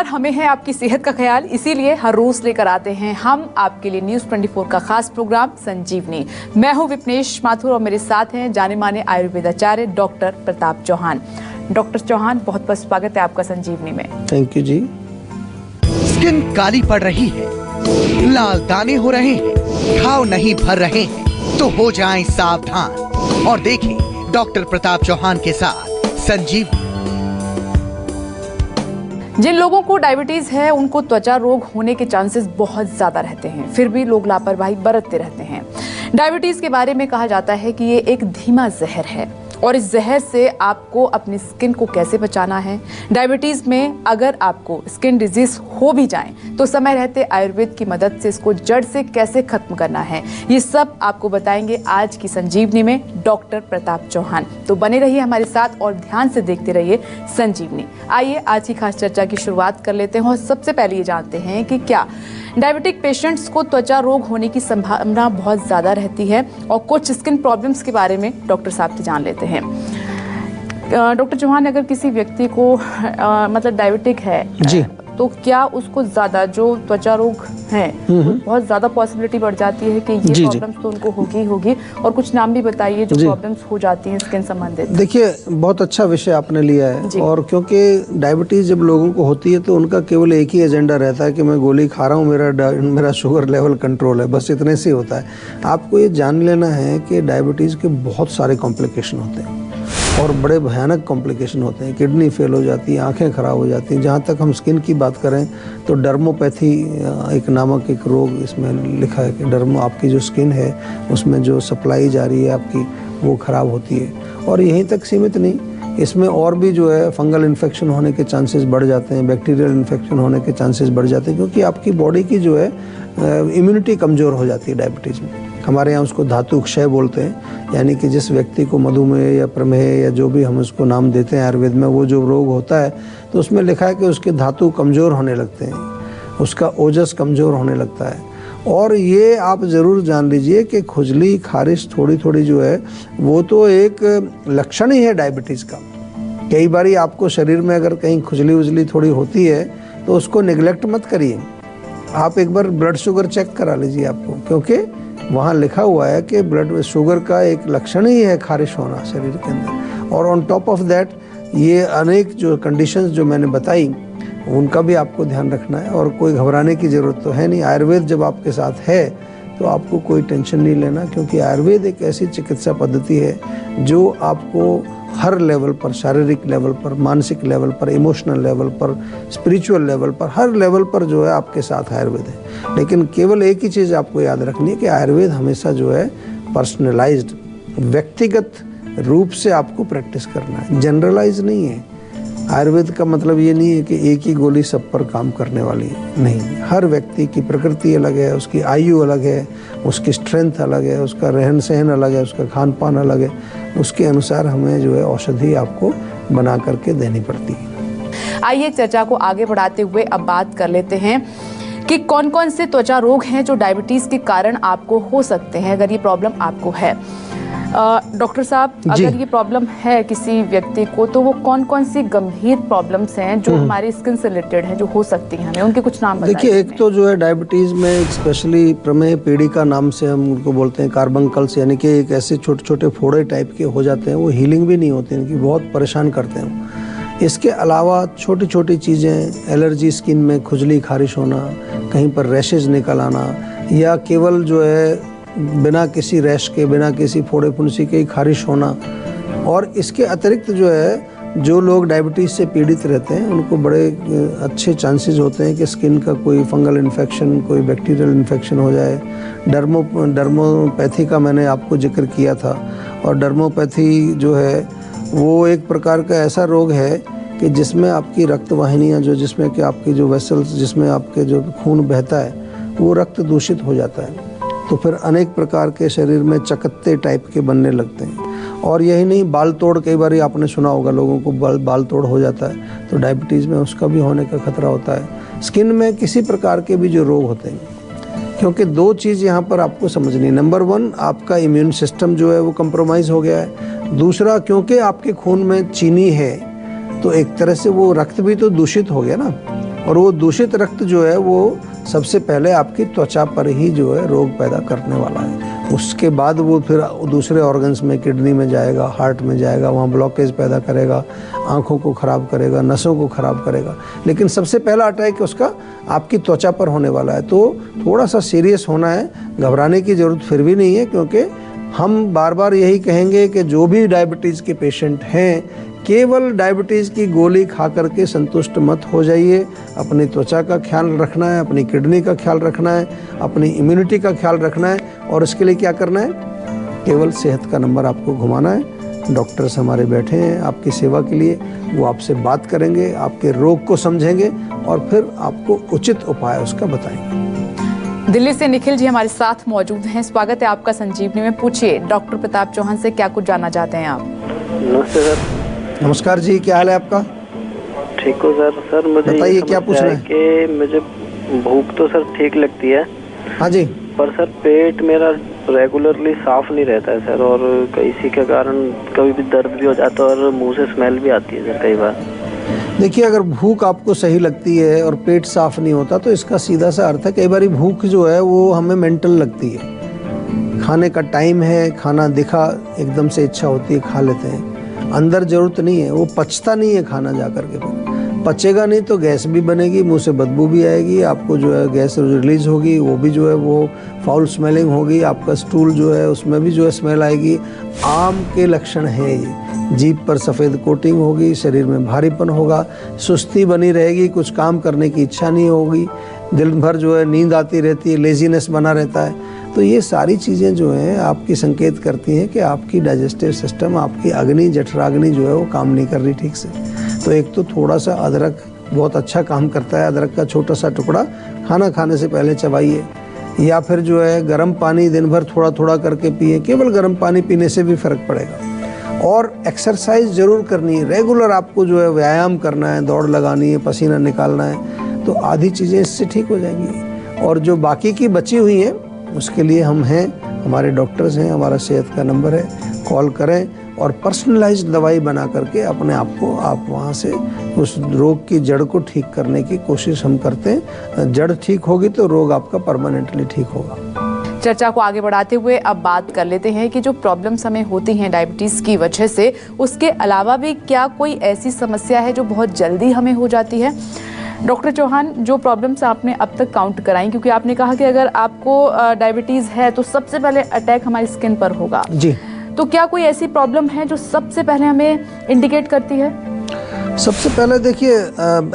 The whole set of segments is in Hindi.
नमस्कार, हमें है आपकी सेहत का ख्याल, इसीलिए हर रोज लेकर आते हैं हम आपके लिए न्यूज 24 का खास प्रोग्राम संजीवनी। मैं हूं विपनेश माथुर और मेरे साथ हैं जाने माने आयुर्वेदाचार्य डॉक्टर प्रताप चौहान। डॉक्टर चौहान, बहुत बहुत स्वागत है आपका संजीवनी में। Thank you ji. स्किन काली पड़ रही है, लाल दाने हो रहे हैं, घाव नहीं भर रहे हैं, तो हो जाएं सावधान और देखें डॉक्टर प्रताप चौहान के साथ संजीवनी। जिन लोगों को डायबिटीज है उनको त्वचा रोग होने के चांसेस बहुत ज्यादा रहते हैं, फिर भी लोग लापरवाही बरतते रहते हैं। डायबिटीज के बारे में कहा जाता है कि ये एक धीमा जहर है और इस जहर से आपको अपनी स्किन को कैसे बचाना है। डायबिटीज में अगर आपको स्किन डिजीज हो भी जाए तो समय रहते आयुर्वेद की मदद से इसको जड़ से कैसे खत्म करना है, ये सब आपको बताएंगे आज की संजीवनी में डॉक्टर प्रताप चौहान। तो बने रहिए हमारे साथ और ध्यान से देखते रहिए संजीवनी। आइए आज की खास चर्चा की शुरुआत कर लेते हैं और सबसे पहले ये जानते हैं कि क्या डायबिटिक पेशेंट्स को त्वचा रोग होने की संभावना बहुत ज़्यादा रहती है, और कुछ स्किन प्रॉब्लम्स के बारे में डॉक्टर साहब से जान लेते हैं। डॉक्टर चौहान, अगर किसी व्यक्ति को मतलब डायबिटिक है जी, तो क्या उसको ज़्यादा जो त्वचा रोग हैं बहुत ज़्यादा पॉसिबिलिटी बढ़ जाती है कि ये प्रॉब्लम्स तो उनको होगी? और कुछ नाम भी बताइए जो प्रॉब्लम्स हो जाती हैं स्किन संबंधित। देखिए, बहुत अच्छा विषय आपने लिया है। और क्योंकि डायबिटीज जब लोगों को होती है तो उनका केवल एक ही एजेंडा रहता है कि मैं गोली खा रहा हूँ, मेरा शुगर लेवल कंट्रोल है, बस इतने से होता है। आपको ये जान लेना है कि डायबिटीज के बहुत सारे कॉम्प्लिकेशन होते हैं और बड़े भयानक कॉम्प्लिकेशन होते हैं। किडनी फेल हो जाती है, आंखें खराब हो जाती हैं। जहाँ तक हम स्किन की बात करें तो डर्मोपैथी एक नामक एक रोग इसमें लिखा है कि आपकी जो स्किन है उसमें जो सप्लाई जा रही है आपकी, वो खराब होती है। और यहीं तक सीमित नहीं, इसमें और भी जो है फंगल इन्फेक्शन होने के चांसेस बढ़ जाते हैं, बैक्टीरियल इन्फेक्शन होने के चांसेस बढ़ जाते हैं, क्योंकि आपकी बॉडी की जो है इम्यूनिटी कमज़ोर हो जाती है डायबिटीज़ में। हमारे यहाँ उसको धातु क्षय बोलते हैं, यानी कि जिस व्यक्ति को मधुमेह या प्रमेह या जो भी हम उसको नाम देते हैं आयुर्वेद में, वो जो रोग होता है तो उसमें लिखा है कि उसके धातु कमज़ोर होने लगते हैं, उसका ओजस कमज़ोर होने लगता है। और ये आप ज़रूर जान लीजिए कि खुजली खारिश थोड़ी थोड़ी जो है वो तो एक लक्षण ही है डायबिटीज़ का। कई बार आपको शरीर में अगर कहीं खुजली उजली थोड़ी होती है तो उसको निगलेक्ट मत करिए, आप एक बार ब्लड शुगर चेक करा लीजिए आपको, क्योंकि वहाँ लिखा हुआ है कि ब्लड शुगर का एक लक्षण ही है खारिश होना शरीर के अंदर। और ऑन टॉप ऑफ दैट ये अनेक जो कंडीशंस जो मैंने बताई उनका भी आपको ध्यान रखना है। और कोई घबराने की ज़रूरत तो है नहीं। आयुर्वेद जब आपके साथ है तो आपको कोई टेंशन नहीं लेना, क्योंकि आयुर्वेद एक ऐसी चिकित्सा पद्धति है जो आपको हर लेवल पर, शारीरिक लेवल पर, मानसिक लेवल पर, इमोशनल लेवल पर, स्पिरिचुअल लेवल पर, हर लेवल पर जो है आपके साथ आयुर्वेद है। लेकिन केवल एक ही चीज़ आपको याद रखनी है कि आयुर्वेद हमेशा जो है पर्सनलाइज्ड, व्यक्तिगत रूप से आपको प्रैक्टिस करना है, जनरलाइज नहीं है। आयुर्वेद का मतलब ये नहीं है कि एक ही गोली सब पर काम करने वाली है, नहीं। हर व्यक्ति की प्रकृति अलग है, उसकी आयु अलग है, उसकी स्ट्रेंथ अलग है, उसका रहन सहन अलग है, उसका खान पान अलग है। उसके अनुसार हमें जो है औषधि आपको बना करके देनी पड़ती है। आइए चर्चा को आगे बढ़ाते हुए अब बात कर लेते हैं कि कौन कौन से त्वचा रोग हैं जो डायबिटीज के कारण आपको हो सकते हैं, अगर ये प्रॉब्लम आपको है। डॉक्टर साहब, अगर ये प्रॉब्लम है किसी व्यक्ति को तो वो कौन कौन सी गंभीर प्रॉब्लम्स हैं जो हमारी स्किन से रिलेटेड हैं, जो हो सकती हैं, हमें उनके कुछ नाम बताइए। देखिए, एक तो जो है डायबिटीज़ में स्पेशली प्रमेह पीड़िका नाम से हम उनको बोलते हैं, कार्बंकल्स, यानी कि एक ऐसे छोटे छोटे फोड़े टाइप के हो जाते हैं, वो हीलिंग भी नहीं होती, इनकी बहुत परेशान करते हैं। इसके अलावा छोटी छोटी चीज़ें, एलर्जी, स्किन में खुजली खारिश होना, कहीं पर रैशेज निकल आना, या केवल जो है बिना किसी रैश के, बिना किसी फोड़े फुंसी के खारिश होना। और इसके अतिरिक्त जो है जो लोग डायबिटीज़ से पीड़ित रहते हैं उनको बड़े अच्छे चांसेस होते हैं कि स्किन का कोई फंगल इन्फेक्शन, कोई बैक्टीरियल इन्फेक्शन हो जाए। डर्मोपैथी का मैंने आपको जिक्र किया था, और डर्मोपैथी जो है वो एक प्रकार का ऐसा रोग है कि जिसमें आपकी रक्त वाहिनियाँ जिसमें कि आपकी जो वेसल्स, जिसमें आपके जो खून बहता है वो रक्त दूषित हो जाता है, तो फिर अनेक प्रकार के शरीर में चकत्ते टाइप के बनने लगते हैं। और यही नहीं, बाल तोड़, कई बार आपने सुना होगा लोगों को बाल तोड़ हो जाता है, तो डायबिटीज़ में उसका भी होने का खतरा होता है। स्किन में किसी प्रकार के भी जो रोग होते हैं, क्योंकि दो चीज़ यहाँ पर आपको समझनी है। नंबर 1, आपका इम्यून सिस्टम जो है वो कंप्रोमाइज़ हो गया है। दूसरा, क्योंकि आपके खून में चीनी है तो एक तरह से वो रक्त भी तो दूषित हो गया ना, और वो दूषित रक्त जो है वो सबसे पहले आपकी त्वचा पर ही जो है रोग पैदा करने वाला है। उसके बाद वो फिर दूसरे ऑर्गन्स में, किडनी में जाएगा, हार्ट में जाएगा, वहाँ ब्लॉकेज पैदा करेगा, आँखों को ख़राब करेगा, नसों को ख़राब करेगा। लेकिन सबसे पहला अटैक उसका आपकी त्वचा पर होने वाला है। तो थोड़ा सा सीरियस होना है, घबराने की ज़रूरत फिर भी नहीं है, क्योंकि हम बार बार यही कहेंगे कि जो भी डायबिटीज़ के पेशेंट हैं, केवल डायबिटीज़ की गोली खा करके संतुष्ट मत हो जाइए। अपनी त्वचा का ख्याल रखना है, अपनी किडनी का ख्याल रखना है, अपनी इम्यूनिटी का ख्याल रखना है। और इसके लिए क्या करना है? केवल सेहत का नंबर आपको घुमाना है। डॉक्टर्स हमारे बैठे हैं आपकी सेवा के लिए, वो आपसे बात करेंगे, आपके रोग को समझेंगे और फिर आपको उचित उपाय उसका बताएंगे। दिल्ली से निखिल जी हमारे साथ मौजूद हैं। स्वागत है आपका संजीवनी में। पूछिए डॉक्टर प्रताप चौहान से क्या कुछ जानना चाहते हैं आप? नमस्ते सर। नमस्कार जी, क्या हाल है आपका? ठीक हो सर? सर मुझे बताइए क्या पूछना है? कि मुझे भूख तो सर ठीक लगती है। हाँ जी। पर सर पेट मेरा रेगुलरली साफ नहीं रहता है सर, और इसी के कारण कभी भी दर्द भी हो जाता है और मुंह से स्मेल भी आती है सर कई बार। देखिए, अगर भूख आपको सही लगती है और पेट साफ नहीं होता तो इसका सीधा सा अर्थ है कई बार भूख जो है वो हमें मेंटल लगती है। खाने का टाइम है, खाना दिखा, एकदम से इच्छा होती है, खा लेते हैं। अंदर जरूरत नहीं है, वो पचता नहीं है खाना जा करके। फिर पचेगा नहीं तो गैस भी बनेगी, मुंह से बदबू भी आएगी, आपको जो है गैस रिलीज होगी, वो भी जो है वो फाउल स्मेलिंग होगी, आपका स्टूल जो है उसमें भी जो है स्मेल आएगी। आम के लक्षण है ये। जीभ पर सफ़ेद कोटिंग होगी, शरीर में भारीपन होगा, सुस्ती बनी रहेगी, कुछ काम करने की इच्छा नहीं होगी, दिन भर जो है नींद आती रहती है, लेजीनेस बना रहता है। तो ये सारी चीज़ें जो हैं आपकी संकेत करती हैं कि आपकी डाइजेस्टिव सिस्टम, आपकी अग्नि, जठराग्नि जो है वो काम नहीं कर रही ठीक से। तो एक तो थोड़ा सा अदरक बहुत अच्छा काम करता है। अदरक का छोटा सा टुकड़ा खाना खाने से पहले चबाइए, या फिर जो है गर्म पानी दिन भर थोड़ा थोड़ा करके पिए। केवल गर्म पानी पीने से भी फ़र्क पड़ेगा। और एक्सरसाइज ज़रूर करनी है, रेगुलर आपको जो है व्यायाम करना है, दौड़ लगानी है, पसीना निकालना है, तो आधी चीज़ें इससे ठीक हो जाएंगी। और जो बाकी की बची हुई हैं उसके लिए हम हैं, हमारे डॉक्टर्स हैं, हमारा सेहत का नंबर है, कॉल करें और पर्सनलाइज्ड दवाई बना करके अपने आप को आप वहाँ से उस रोग की जड़ को ठीक करने की कोशिश हम करते हैं। जड़ ठीक होगी तो रोग आपका परमानेंटली ठीक होगा। चर्चा को आगे बढ़ाते हुए अब बात कर लेते हैं कि जो प्रॉब्लम्स हमें होती हैं डायबिटीज़ की वजह से, उसके अलावा भी क्या कोई ऐसी समस्या है जो बहुत जल्दी हमें हो जाती है? डॉक्टर चौहान, जो प्रॉब्लम्स आपने अब तक काउंट कराई, क्योंकि आपने कहा कि अगर आपको डायबिटीज़ है तो सबसे पहले अटैक हमारी स्किन पर होगा जी, तो क्या कोई ऐसी प्रॉब्लम है जो सबसे पहले हमें इंडिकेट करती है? सबसे पहले देखिए,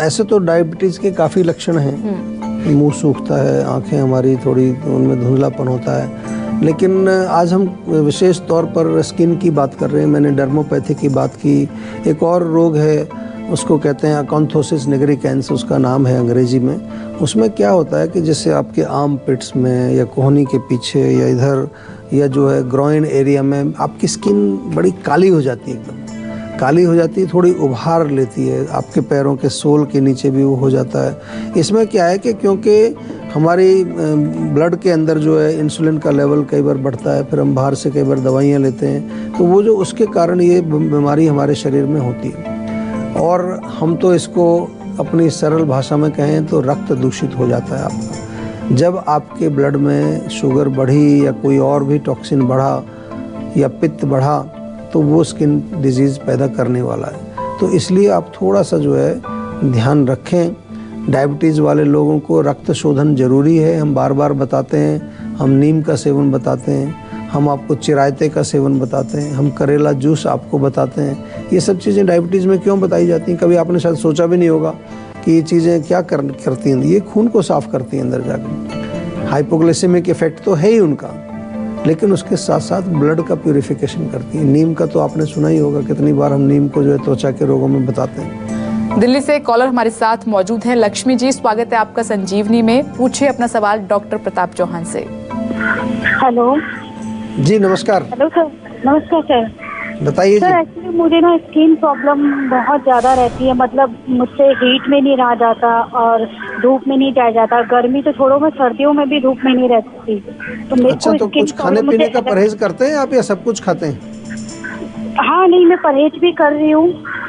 ऐसे तो डायबिटीज़ के काफ़ी लक्षण हैं। मुंह सूखता है, आंखें हमारी थोड़ी उनमें धुंधलापन होता है। लेकिन आज हम विशेष तौर पर स्किन की बात कर रहे हैं। मैंने डर्मोपैथी की बात की। एक और रोग है, उसको कहते हैं अकॉन्थोसिस निग्रिकेंस, उसका नाम है अंग्रेजी में। उसमें क्या होता है कि जैसे आपके आर्म पिट्स में या कोहनी के पीछे या इधर या जो है ग्रोइन एरिया में आपकी स्किन बड़ी काली हो जाती है, एकदम काली हो जाती है, थोड़ी उभार लेती है। आपके पैरों के सोल के नीचे भी वो हो जाता है। इसमें क्या है कि क्योंकि हमारी ब्लड के अंदर जो है इंसुलिन का लेवल कई बार बढ़ता है, फिर हम बाहर से कई बार दवाइयाँ लेते हैं, तो वो जो उसके कारण ये बीमारी हमारे शरीर में होती है। और हम तो इसको अपनी सरल भाषा में कहें तो रक्त दूषित हो जाता है आपका। जब आपके ब्लड में शुगर बढ़ी या कोई और भी टॉक्सिन बढ़ा या पित्त बढ़ा तो वो स्किन डिजीज़ पैदा करने वाला है। तो इसलिए आप थोड़ा सा जो है ध्यान रखें। डायबिटीज़ वाले लोगों को रक्त शोधन ज़रूरी है। हम बार बार बताते हैं, हम नीम का सेवन बताते हैं, हम आपको चिरायते का सेवन बताते हैं, हम करेला जूस आपको बताते हैं। ये सब चीज़ें डायबिटीज़ में क्यों बताई जाती हैं, कभी आपने शायद सोचा भी नहीं होगा कि ये चीज़ें क्या करती हैं। ये खून को साफ़ करती हैं अंदर जाकर। हाइपोग्लाइसेमिक इफेक्ट तो है ही उनका, लेकिन उसके साथ साथ ब्लड का प्यूरिफिकेशन करती है। नीम का तो आपने सुना ही होगा, कितनी बार हम नीम को जो है त्वचा के रोगों में बताते हैं। दिल्ली से कॉलर हमारे साथ मौजूद हैं। लक्ष्मी जी, स्वागत है आपका संजीवनी में। पूछिए अपना सवाल डॉक्टर प्रताप चौहान से। हेलो जी नमस्कार। Hello sir. नमस्कार सर। बताइए सर, एक्चुअली मुझे ना स्किन प्रॉब्लम बहुत ज़्यादा रहती है। मतलब मुझसे हीट में नहीं रहा जाता और धूप में नहीं जाया जाता। गर्मी तो छोड़ो, मैं सर्दियों में भी धूप में नहीं रहती। तो मेरे अच्छा, तो कुछ खाने पीने का परहेज करते हैं आप या सब कुछ खाते हैं? हाँ नहीं, मैं परहेज भी कर रही हूँ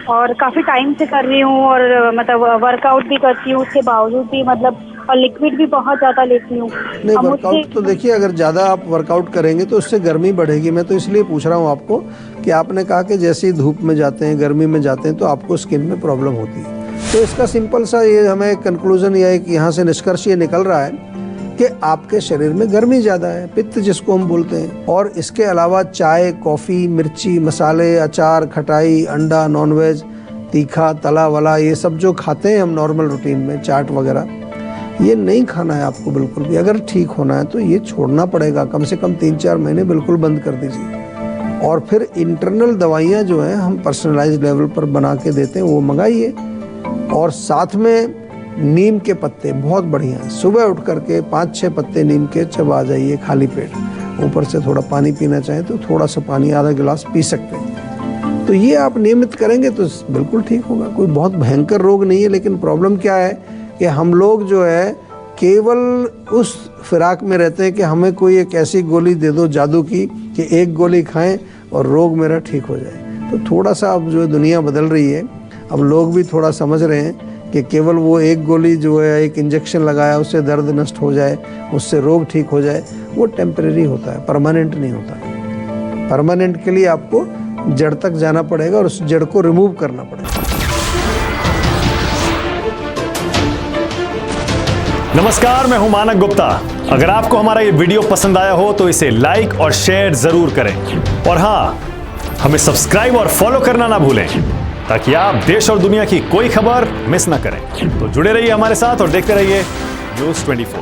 और काफी टाइम से कर रही हूँ और मतलब वर्कआउट भी करती हूँ, उसके बावजूद भी मतलब, और लिक्विड भी बहुत ज्यादा लेती हूँ। नहीं, वर्कआउट तो देखिए, अगर ज़्यादा आप वर्कआउट करेंगे तो उससे गर्मी बढ़ेगी। मैं तो इसलिए पूछ रहा हूँ आपको कि आपने कहा कि जैसे ही धूप में जाते हैं, गर्मी में जाते हैं, तो आपको स्किन में प्रॉब्लम होती है। तो इसका सिंपल सा ये हमें कंक्लूजन या एक यहाँ से निष्कर्ष ये निकल रहा है कि आपके शरीर में गर्मी ज़्यादा है, पित्त जिसको हम बोलते हैं। और इसके अलावा चाय, कॉफ़ी, मिर्ची, मसाले, अचार, खटाई, अंडा, नॉनवेज, तीखा, तला वला, ये सब जो खाते हैं हम नॉर्मल रूटीन में, चाट वगैरह, ये नहीं खाना है आपको बिल्कुल भी। अगर ठीक होना है तो ये छोड़ना पड़ेगा, कम से कम 3-4 महीने बिल्कुल बंद कर दीजिए। और फिर इंटरनल दवाइयाँ जो हैं हम पर्सनलाइज्ड लेवल पर बना के देते हैं, वो मंगाइए। और साथ में नीम के पत्ते बहुत बढ़िया हैं, सुबह उठ करके 5-6 पत्ते नीम के चबा जाइए खाली पेट, ऊपर से थोड़ा पानी पीना चाहें तो थोड़ा सा पानी आधा गिलास पी सकते हैं। तो ये आप नियमित करेंगे तो बिल्कुल ठीक होगा। कोई बहुत भयंकर रोग नहीं है, लेकिन प्रॉब्लम क्या है कि हम लोग जो है केवल उस फिराक में रहते हैं कि हमें कोई एक ऐसी गोली दे दो जादू की कि एक गोली खाएं और रोग मेरा ठीक हो जाए। तो थोड़ा सा अब जो दुनिया बदल रही है, अब लोग भी थोड़ा समझ रहे हैं कि केवल वो एक गोली जो है, एक इंजेक्शन लगाया, उससे दर्द नष्ट हो जाए, उससे रोग ठीक हो जाए, वो टेम्परेरी होता है, परमानेंट नहीं होता। परमानेंट के लिए आपको जड़ तक जाना पड़ेगा और उस जड़ को रिमूव करना पड़ेगा। नमस्कार, मैं हूं मानक गुप्ता। अगर आपको हमारा ये वीडियो पसंद आया हो तो इसे लाइक और शेयर जरूर करें। और हाँ, हमें सब्सक्राइब और फॉलो करना ना भूलें ताकि आप देश और दुनिया की कोई खबर मिस ना करें। तो जुड़े रहिए हमारे साथ और देखते रहिए न्यूज़ 24।